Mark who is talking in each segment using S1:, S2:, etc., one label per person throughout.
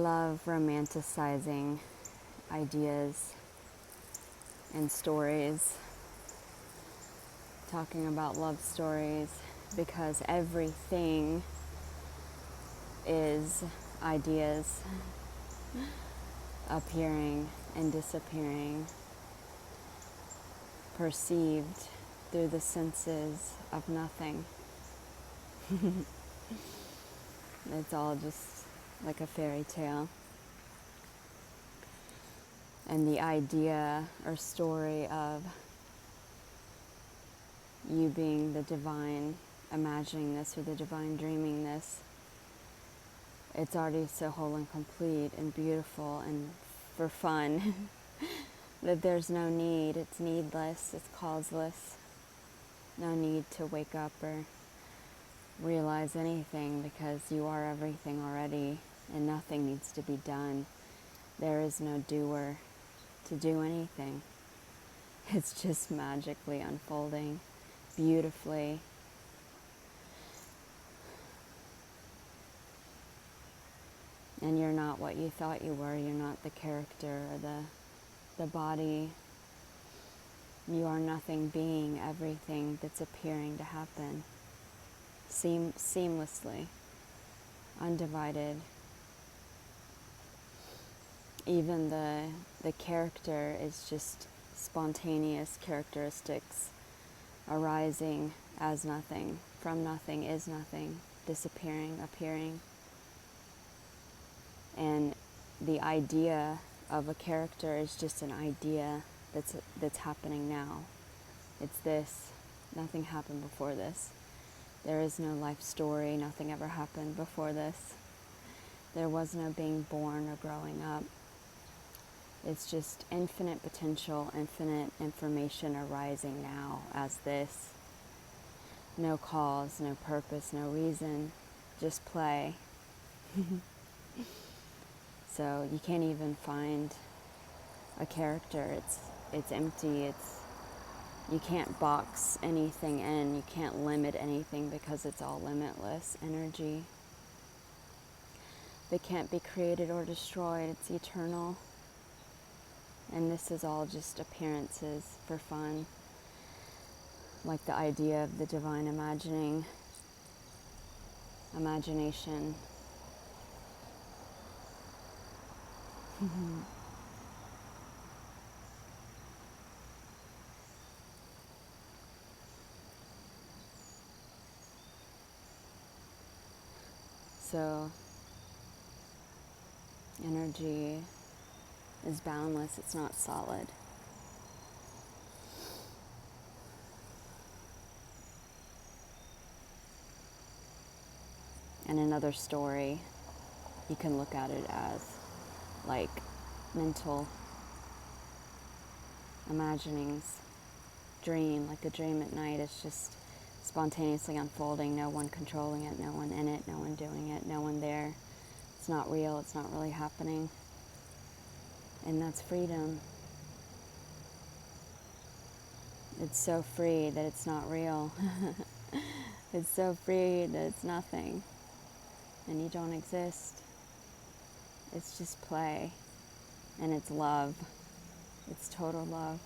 S1: love romanticizing ideas and stories, talking about love stories, because everything is ideas appearing and disappearing, perceived through the senses of nothing. It's all just like a fairy tale. And the idea or story of you being the divine imagining this or the divine dreaming this, it's already so whole and complete and beautiful and for fun that there's no need, it's needless, it's causeless. No need to wake up or realize anything, because you are everything already and nothing needs to be done. There is no doer to do anything. It's just magically unfolding beautifully. And you're not what you thought you were. You're not the character or the body. You are nothing being everything that's appearing to happen seamlessly, undivided. Even the character is just spontaneous characteristics arising as nothing, from nothing is nothing, disappearing, appearing. And the idea of a character is just an idea that's happening now. It's this. Nothing happened before this. There is no life story. Nothing ever happened before this. There was no being born or growing up. It's just infinite potential, infinite information arising now as this. No cause, no purpose, no reason, just play. So you can't even find a character. It's empty. You can't box anything in. You can't limit anything because it's all limitless energy. They can't be created or destroyed. It's eternal. And this is all just appearances for fun. Like the idea of the divine imagination. So, energy is boundless, it's not solid. And another story, you can look at it as like mental imaginings, dream, like a dream at night. It's just spontaneously unfolding, no one controlling it, no one in it, no one doing it, no one there. It's not real, it's not really happening. And that's freedom. It's so free that it's not real. It's so free that it's nothing. And you don't exist. It's just play. And it's love. It's total love.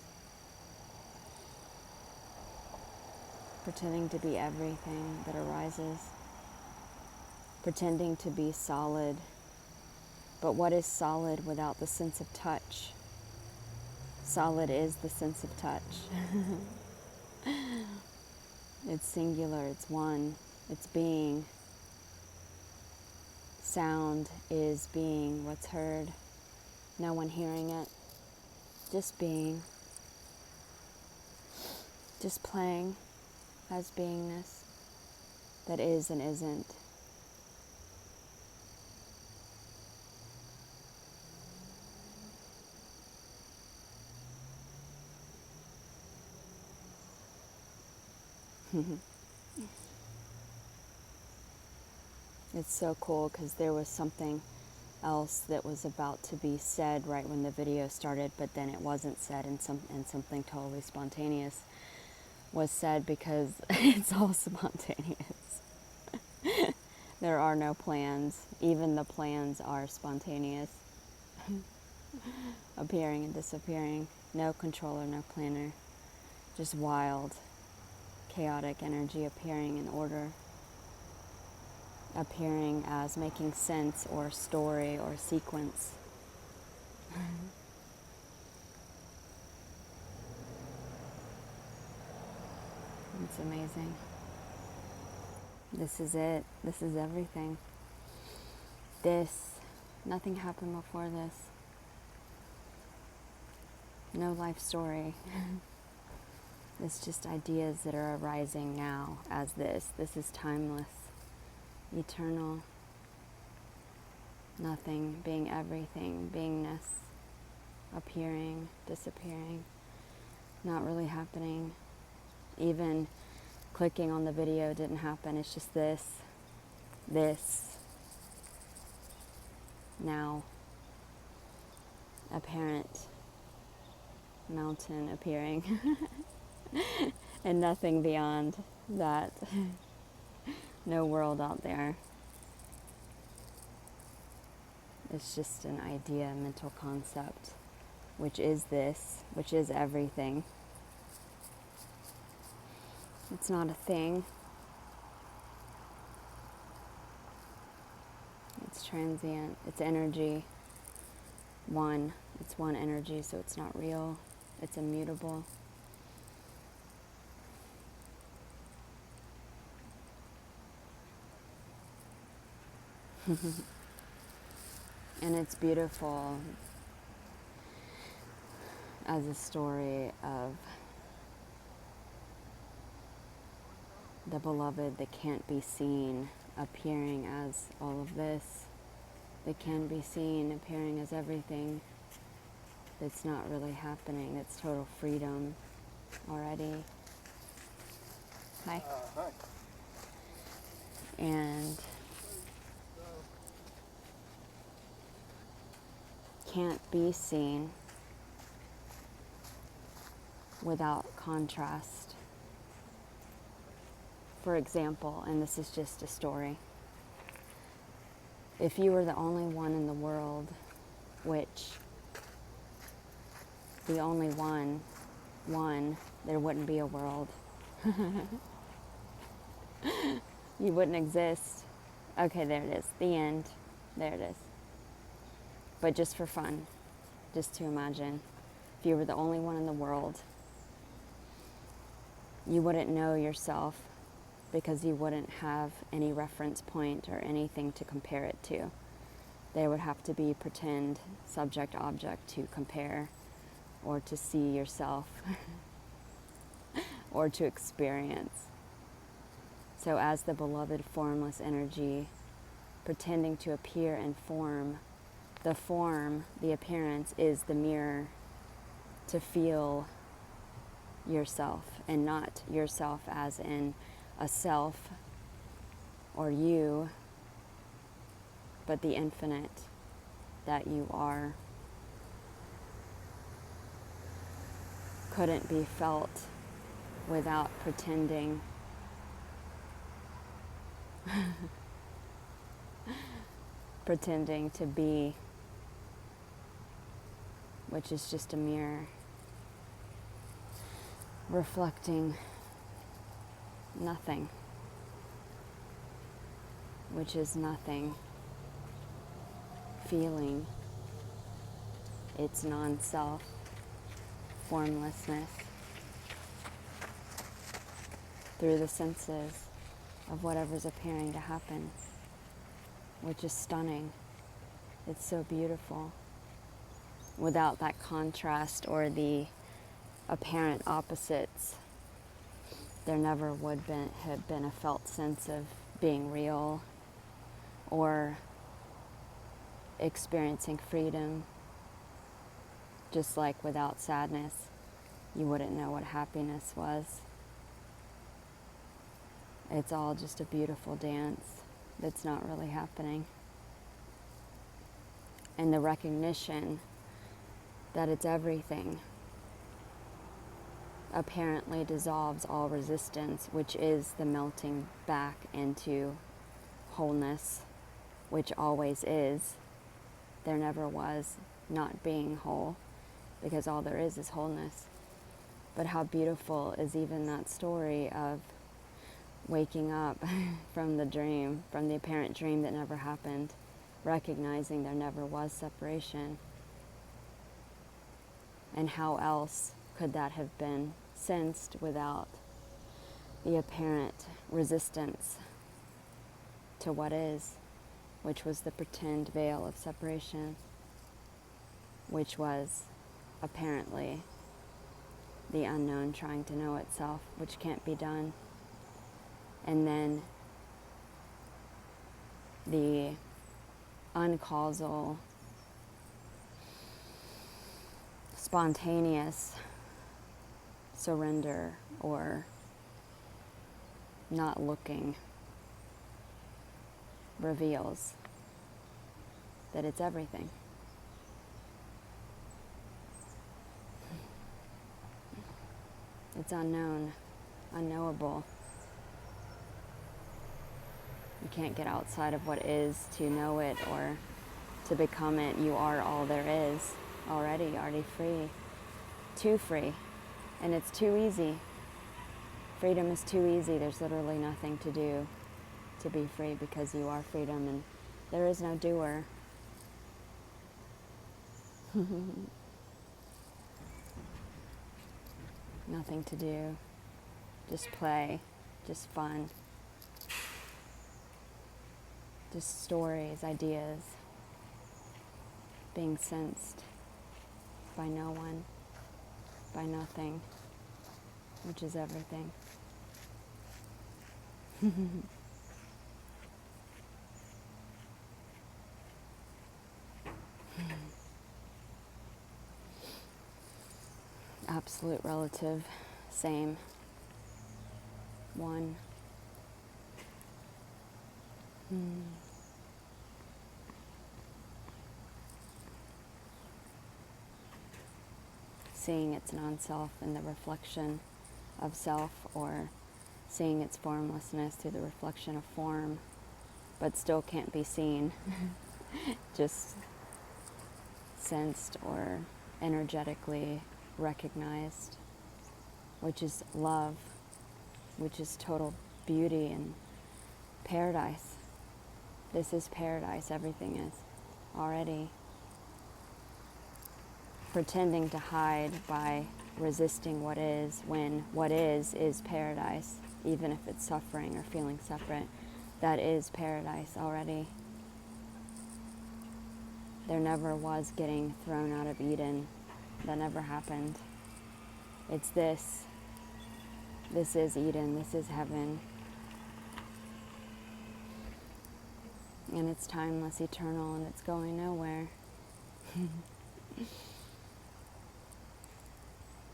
S1: Pretending to be everything that arises. Pretending to be solid. But what is solid without the sense of touch? Solid is the sense of touch. It's singular, it's one, it's being. Sound is being what's heard. No one hearing it. Just being. Just playing as beingness that is and isn't. It's so cool because there was something else that was about to be said right when the video started, but then it wasn't said, and something totally spontaneous was said because it's all spontaneous. There are no plans. Even the plans are spontaneous, appearing and disappearing. No controller, no planner. Just wild, chaotic energy appearing in order, appearing as making sense or story or sequence. It's amazing. This is it. This is everything. Nothing happened before this. No life story. It's just ideas that are arising now as this. This is timeless, eternal, nothing, being everything, beingness, appearing, disappearing, not really happening. Even clicking on the video didn't happen. It's just this, now, apparent, mountain appearing, and nothing beyond that. No world out there. It's just an idea, mental concept, which is this, which is everything. It's not a thing. It's transient. It's energy. One. It's one energy, so it's not real. It's immutable. And it's beautiful as a story of the beloved that can't be seen appearing as all of this, that can be seen appearing as everything that's not really happening. It's total freedom already. Hi.
S2: Hi.
S1: And can't be seen without contrast. For example, and this is just a story, if you were the only one in the world, which the only one, there wouldn't be a world. You wouldn't exist. Okay, there it is. The end. There it is. But just for fun, just to imagine, if you were the only one in the world, you wouldn't know yourself because you wouldn't have any reference point or anything to compare it to. There would have to be pretend subject-object to compare or to see yourself or to experience. So as the beloved formless energy pretending to appear in form, the appearance is the mirror to feel yourself, and not yourself as in a self or you, but the infinite that you are. Couldn't be felt without pretending. Pretending to be, which is just a mirror reflecting nothing, which is nothing, feeling its non-self, formlessness through the senses of whatever's appearing to happen, which is stunning. It's so beautiful. Without that contrast or the apparent opposites, there never would have been a felt sense of being real or experiencing freedom. Just like without sadness, you wouldn't know what happiness was. It's all just a beautiful dance that's not really happening. And the recognition that it's everything apparently dissolves all resistance, which is the melting back into wholeness, which always is. There never was not being whole, because all there is wholeness. But how beautiful is even that story of waking up from the dream, from the apparent dream that never happened, recognizing there never was separation. And how else could that have been sensed without the apparent resistance to what is, which was the pretend veil of separation, which was apparently the unknown trying to know itself, which can't be done. And then the uncausal, spontaneous surrender or not looking reveals that it's everything. It's unknown, unknowable. You can't get outside of what is to know it or to become it. You are all there is already free. Too free. And it's too easy. Freedom is too easy. There's literally nothing to do to be free, because you are freedom and there is no doer. Nothing to do. Just play. Just fun. Just stories, ideas, being sensed by no one, by nothing, which is everything. Absolute, relative, same, one. Seeing its non-self in the reflection of self, or seeing its formlessness through the reflection of form, but still can't be seen, just sensed or energetically recognized, which is love, which is total beauty and paradise. This is paradise, everything is already. Pretending to hide by resisting what is, when what is paradise, even if it's suffering or feeling separate. That is paradise already. There never was getting thrown out of Eden. That never happened. It's this. This is Eden. This is heaven. And it's timeless, eternal, and it's going nowhere.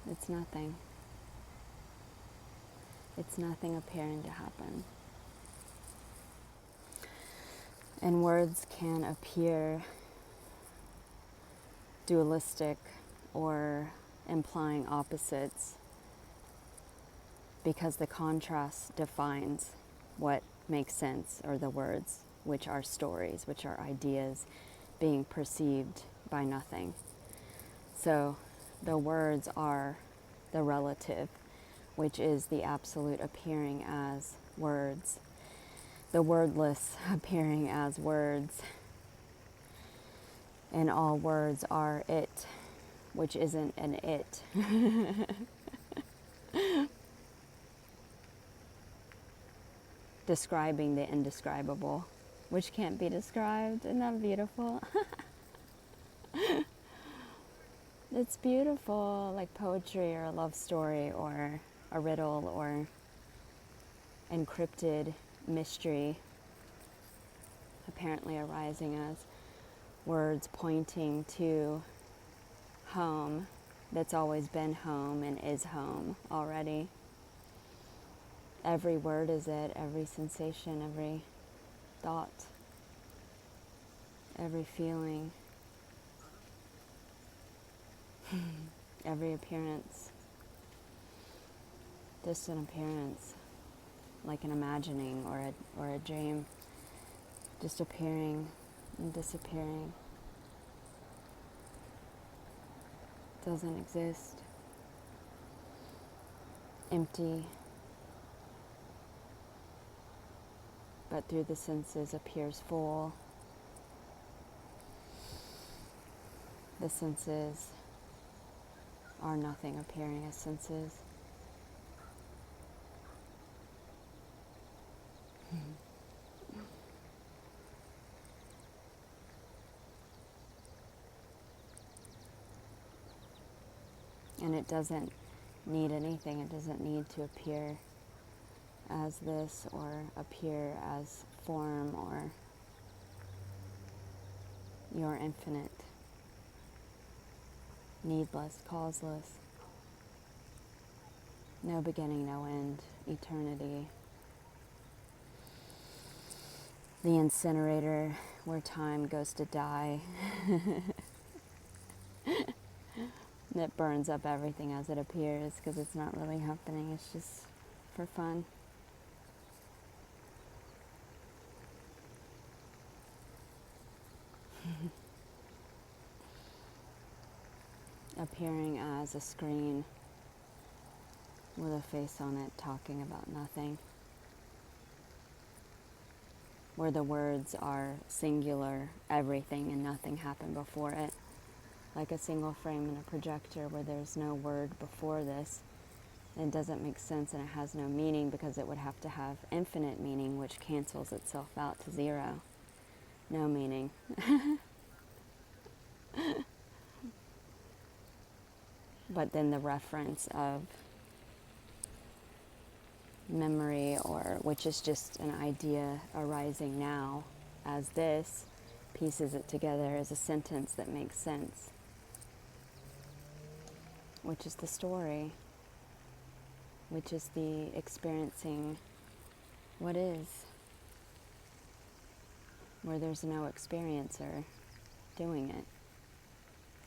S1: It's nothing. It's nothing appearing to happen. And words can appear dualistic or implying opposites, because the contrast defines what makes sense, or the words, which are stories, which are ideas being perceived by nothing. So the words are the relative, which is the absolute appearing as words, the wordless appearing as words, and all words are it, which isn't an it. Describing the indescribable, which can't be described. Isn't that beautiful? It's beautiful, like poetry or a love story or a riddle or encrypted mystery, apparently arising as words pointing to home that's always been home and is home already. Every word is it, every sensation, every thought, every feeling, every appearance, just an appearance, like an imagining or a dream, just appearing and disappearing. Doesn't exist. Empty. But through the senses appears full. The senses are nothing appearing as senses. And it doesn't need anything. It doesn't need to appear as this or appear as form or your infinite, needless, causeless, no beginning, no end, eternity. The incinerator where time goes to die. It burns up everything as it appears because it's not really happening. It's just for fun. Appearing as a screen with a face on it talking about nothing. Where the words are singular, everything and nothing happened before it. Like a single frame in a projector where there's no word before this. It doesn't make sense and it has no meaning because it would have to have infinite meaning, which cancels itself out to zero. No meaning. But then the reference of memory, or which is just an idea arising now as this, pieces it together as a sentence that makes sense, which is the story, which is the experiencing what is, where there's no experiencer doing it.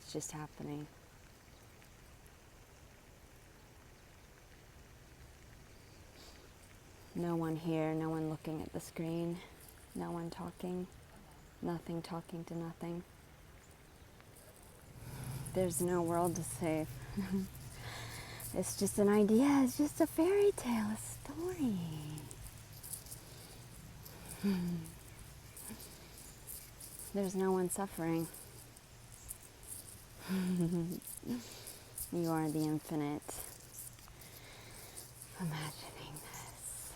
S1: It's just happening. No one here, no one looking at the screen, no one talking, nothing talking to nothing. There's no world to save. It's just an idea, it's just a fairy tale, a story. There's no one suffering. You are the infinite imagining this.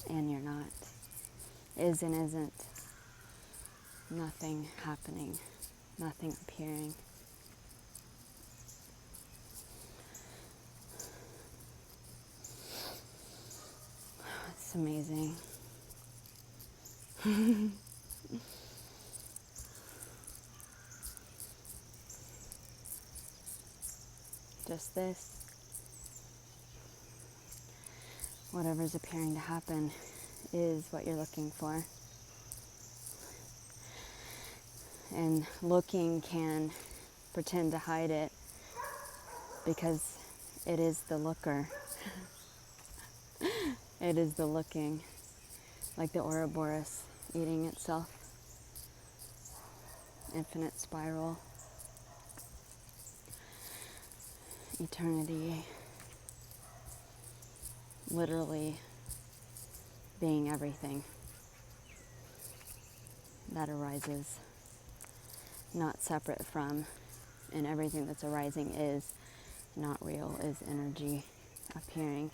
S1: And you're not. Is and isn't. Nothing happening. Nothing appearing. It's amazing. Just this. Whatever's appearing to happen is what you're looking for. And looking can pretend to hide it because it is the looker. It is the looking, like the Ouroboros eating itself. Infinite spiral. Eternity. Literally being everything that arises, not separate from, and everything that's arising is not real, is energy appearing.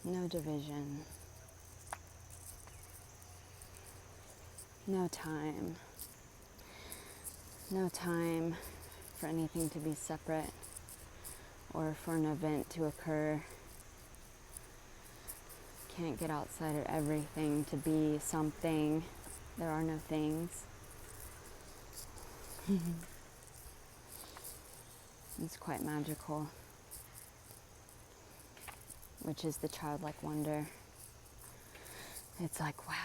S1: No division. No time. No time for anything to be separate or for an event to occur. Can't get outside of everything to be something. There are no things. It's quite magical, which is the childlike wonder. It's like, wow.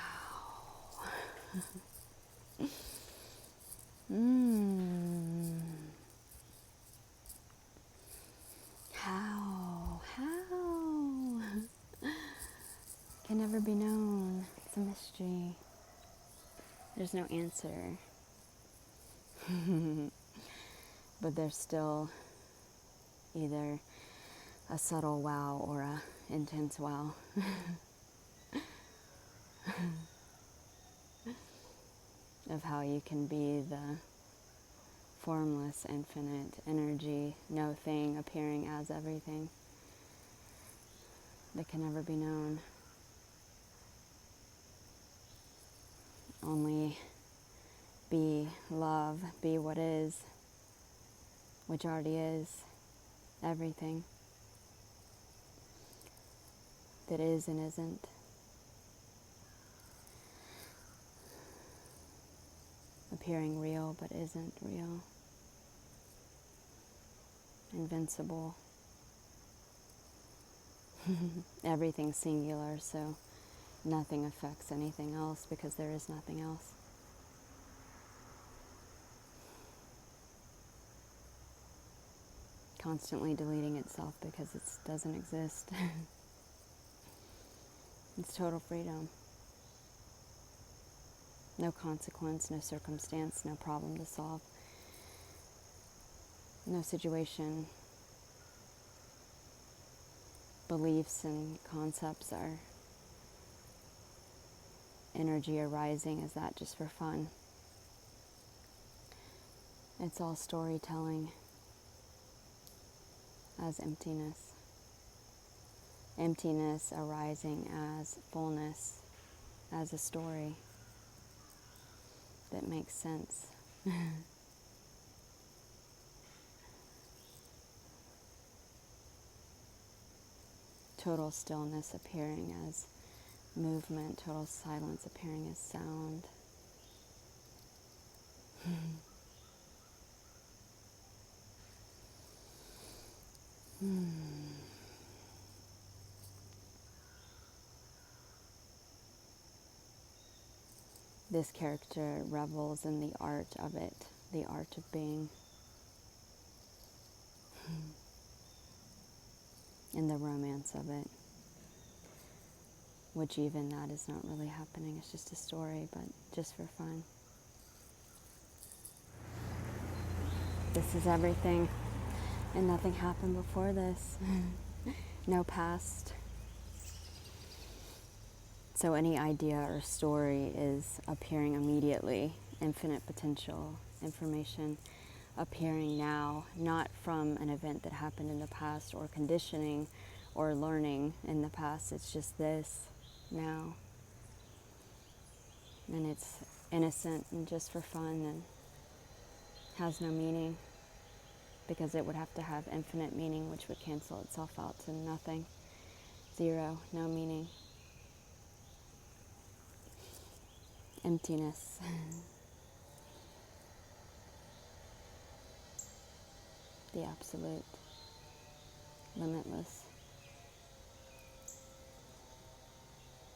S1: can never be known. It's a mystery. There's no answer. But there's still either a subtle wow or a intense wow. Of how you can be the formless, infinite energy, no thing appearing as everything that can never be known. Only be love, be what is, which already is everything that is and isn't. Appearing real but isn't real. Invincible. Everything's singular, so nothing affects anything else because there is nothing else. Constantly deleting itself because it doesn't exist. It's total freedom. No consequence, no circumstance, no problem to solve. No situation. Beliefs and concepts are energy arising as that just for fun. It's all storytelling as emptiness. Emptiness arising as fullness, as a story that makes sense. Total stillness appearing as movement, total silence appearing as sound. This character revels in the art of it, the art of being, in the romance of it, which even that is not really happening. It's just a story, but just for fun. This is everything, and nothing happened before this. No past. So any idea or story is appearing immediately. Infinite potential information appearing now, not from an event that happened in the past or conditioning or learning in the past. It's just this now. And it's innocent and just for fun and has no meaning, because it would have to have infinite meaning, which would cancel itself out to nothing. Zero, no meaning. Emptiness. The absolute. Limitless.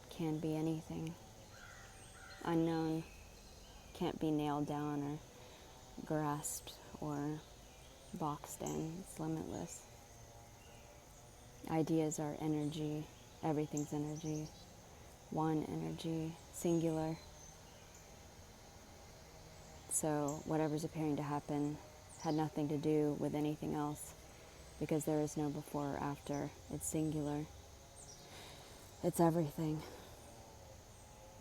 S1: Can be anything. Unknown. Can't be nailed down or grasped or boxed in. It's limitless. Ideas are energy. Everything's energy. One energy. Singular. So whatever's appearing to happen had nothing to do with anything else, because there is no before or after. It's singular. It's everything.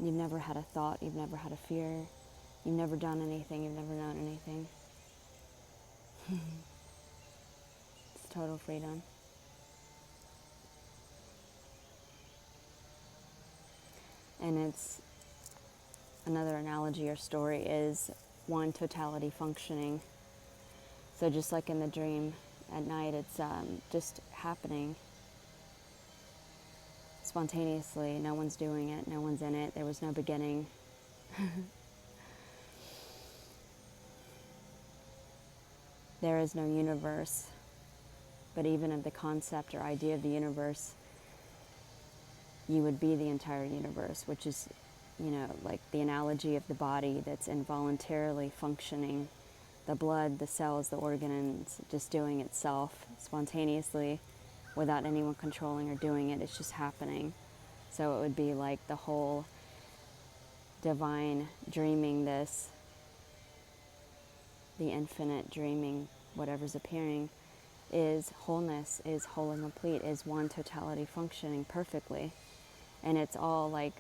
S1: You've never had a thought. You've never had a fear. You've never done anything. You've never known anything. It's total freedom. And it's another analogy or story is one totality functioning. So just like in the dream at night, it's just happening spontaneously. No one's doing it. No one's in it. There was no beginning. There is no universe. But even of the concept or idea of the universe, you would be the entire universe, which is, like the analogy of the body that's involuntarily functioning. The blood, the cells, the organs, just doing itself spontaneously without anyone controlling or doing it. It's just happening. So it would be like the whole divine dreaming this, the infinite dreaming whatever's appearing, is wholeness, is whole and complete, is one totality functioning perfectly. And it's all like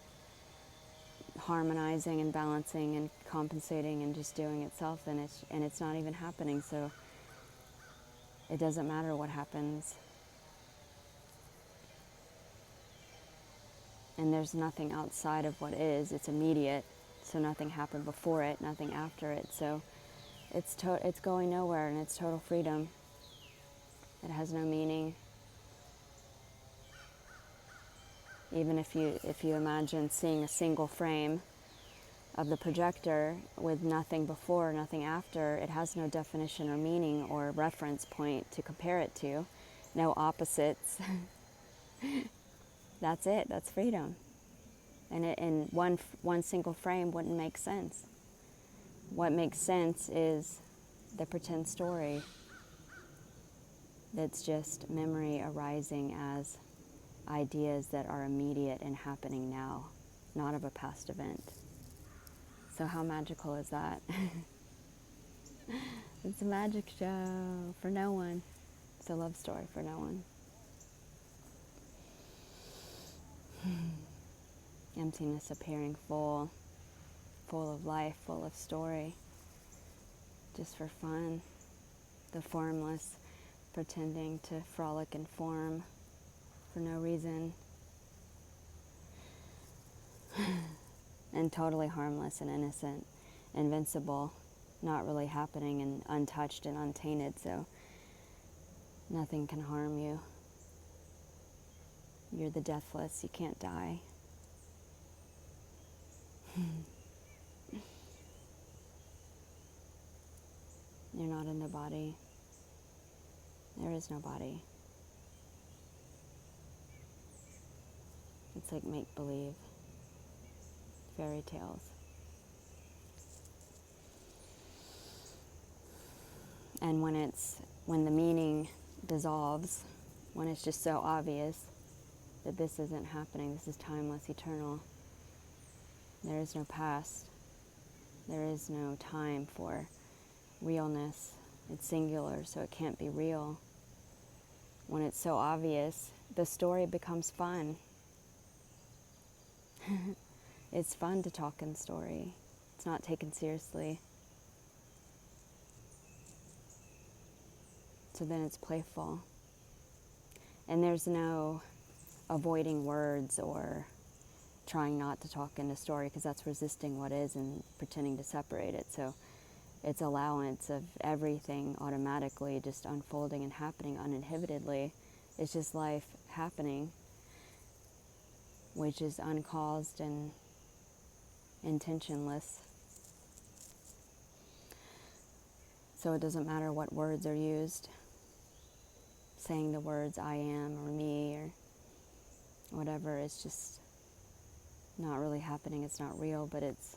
S1: harmonizing and balancing and compensating and just doing itself, and it's not even happening, so it doesn't matter what happens. And there's nothing outside of what is. It's immediate, so nothing happened before it, nothing after it. So it's going nowhere, and it's total freedom. It has no meaning. Even if you imagine seeing a single frame of the projector with nothing before, nothing after, it has no definition or meaning or reference point to compare it to, no opposites. That's it. That's freedom. And one single frame wouldn't make sense. What makes sense is the pretend story that's just memory arising as ideas that are immediate and happening now, not of a past event. So how magical is that? It's a magic show for no one. It's a love story for no one. Emptiness appearing full of life, full of story, just for fun. The formless pretending to frolic in form for no reason. And totally harmless and innocent, invincible, not really happening, and untouched and untainted, so nothing can harm you. You're the deathless, you can't die. You're not in the body. There is no body. It's like make-believe, fairy tales. And when the meaning dissolves, when it's just so obvious that this isn't happening, this is timeless, eternal, there is no past, there is no time for realness. It's singular, so it can't be real. When it's so obvious, the story becomes fun. It's fun to talk in story. It's not taken seriously. So then it's playful. And there's no avoiding words or trying not to talk in a story, because that's resisting what is and pretending to separate it. So it's allowance of everything automatically just unfolding and happening uninhibitedly. It's just life happening, which is uncaused and intentionless. So it doesn't matter what words are used, saying the words I am or me or whatever. It's just not really happening. It's not real, but it's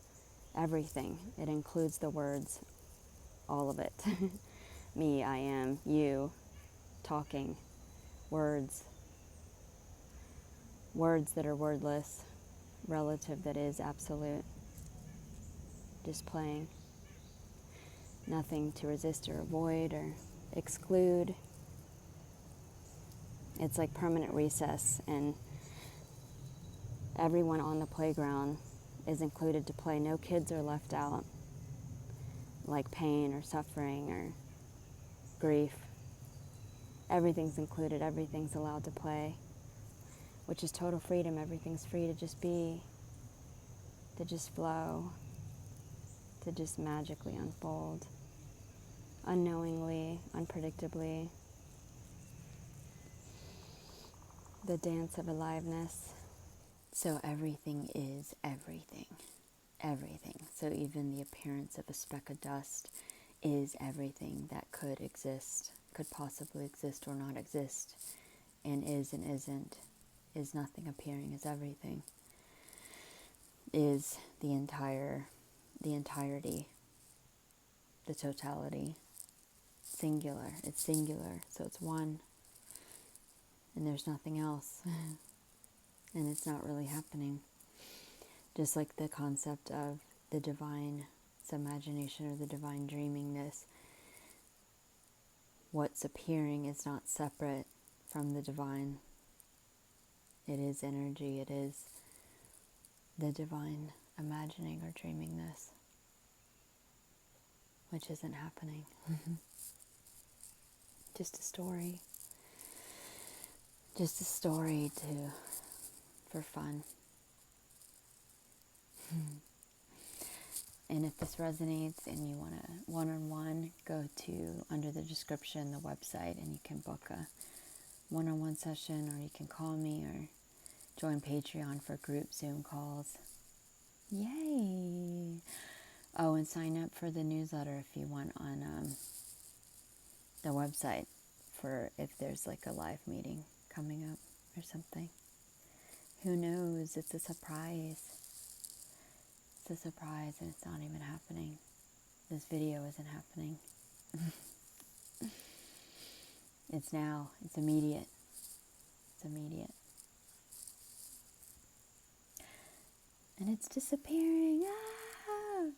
S1: everything. It includes the words, all of it. Me, I am, you, talking, words that are wordless, relative that is absolute, just playing. Nothing to resist or avoid or exclude. It's like permanent recess, and everyone on the playground is included to play. No kids are left out, like pain or suffering or grief. Everything's included, everything's allowed to play, which is total freedom. Everything's free to just be, to just flow, to just magically unfold, unknowingly, unpredictably. The dance of aliveness. So everything is everything. Everything. So even the appearance of a speck of dust is everything that could exist, could possibly exist or not exist, and is and isn't, is nothing appearing as everything, is the entirety, the totality, singular. It's singular, so it's one, and there's nothing else. and it's not really happening. Just like the concept of the divine imagination or the divine dreamingness, what's appearing is not separate from the divine. It is energy, it is the divine imagining or dreamingness, which isn't happening. Just a story. Just a story for fun. And if this resonates and you want a one-on-one, go to under the description, the website, and you can book a one-on-one session, or you can call me or join Patreon for group Zoom calls. Yay! Oh, and sign up for the newsletter if you want on the website for if there's like a live meeting coming up or something. Who knows? It's a surprise. It's a surprise and it's not even happening. This video isn't happening. It's now. It's immediate. It's immediate. And it's disappearing.